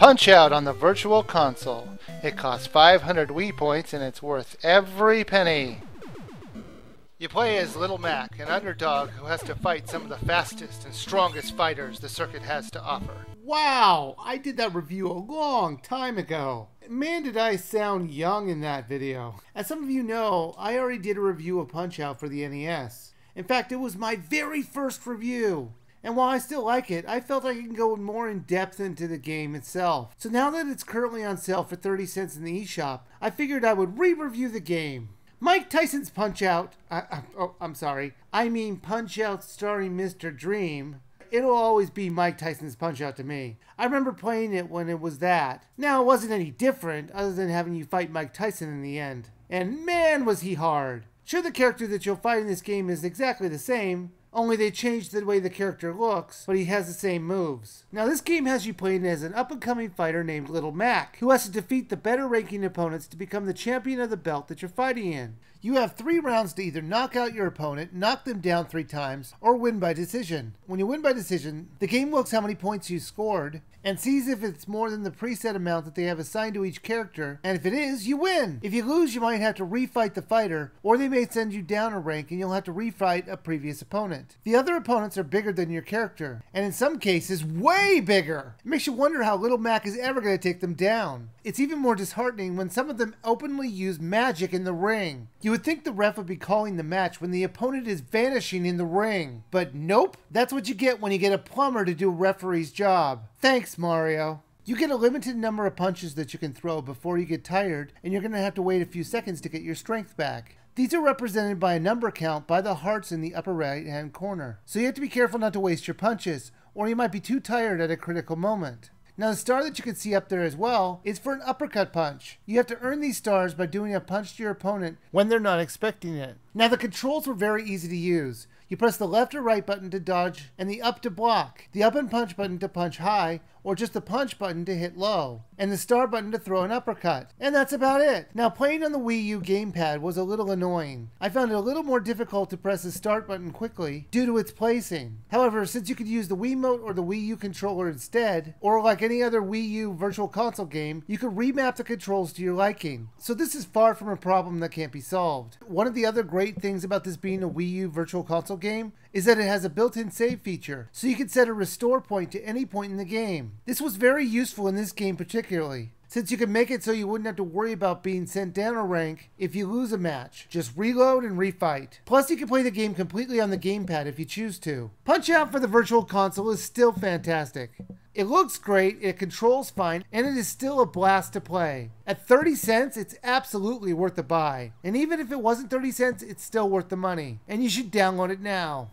Punch-Out on the Virtual Console. It costs 500 Wii points and it's worth every penny. You play as Little Mac, an underdog who has to fight some of the fastest and strongest fighters the circuit has to offer. Wow, I did that review a long time ago. Man, did I sound young in that video. As some of you know, I already did a review of Punch-Out for the NES. In fact, it was my very first review. And while I still like it, I felt I can go more in depth into the game itself. So now that it's currently on sale for 30 cents in the eShop, I figured I would re-review the game. Mike Tyson's Punch-Out, I mean Punch-Out starring Mr. Dream. It'll always be Mike Tyson's Punch-Out to me. I remember playing it when it was that. Now, it wasn't any different other than having you fight Mike Tyson in the end. And man, was he hard. Sure, the character that you'll fight in this game is exactly the same, only they changed the way the character looks, but he has the same moves. Now this game has you playing as an up-and-coming fighter named Little Mac, who has to defeat the better ranking opponents to become the champion of the belt that you're fighting in. You have 3 rounds to either knock out your opponent, knock them down 3 times, or win by decision. When you win by decision, the game looks how many points you scored, and sees if it's more than the preset amount that they have assigned to each character, and if it is, you win! If you lose, you might have to refight the fighter, or they may send you down a rank and you'll have to refight a previous opponent. The other opponents are bigger than your character, and in some cases, way bigger! It makes you wonder how Little Mac is ever going to take them down. It's even more disheartening when some of them openly use magic in the ring. You would think the ref would be calling the match when the opponent is vanishing in the ring. But nope, that's what you get when you get a plumber to do a referee's job. Thanks, Mario. You get a limited number of punches that you can throw before you get tired, and you're going to have to wait a few seconds to get your strength back. These are represented by a number count by the hearts in the upper right hand corner. So you have to be careful not to waste your punches, or you might be too tired at a critical moment. Now the star that you can see up there as well is for an uppercut punch. You have to earn these stars by doing a punch to your opponent when they're not expecting it. Now the controls were very easy to use. You press the left or right button to dodge and the up to block, the up and punch button to punch high, or just the punch button to hit low, and the star button to throw an uppercut. And that's about it. Now playing on the Wii U gamepad was a little annoying. I found it a little more difficult to press the start button quickly due to its placing. However, since you could use the Wiimote or the Wii U controller instead, or like any other Wii U Virtual Console game, you could remap the controls to your liking. So this is far from a problem that can't be solved. One of the other great things about this being a Wii U Virtual Console game is that it has a built-in save feature, so you can set a restore point to any point in the game. This was very useful in this game particularly, since you can make it so you wouldn't have to worry about being sent down a rank if you lose a match. Just reload and refight. Plus you can play the game completely on the gamepad if you choose to. Punch-Out for the Virtual Console is still fantastic. It looks great, it controls fine, and it is still a blast to play. At 30 cents, it's absolutely worth the buy. And even if it wasn't 30 cents, it's still worth the money. And you should download it now.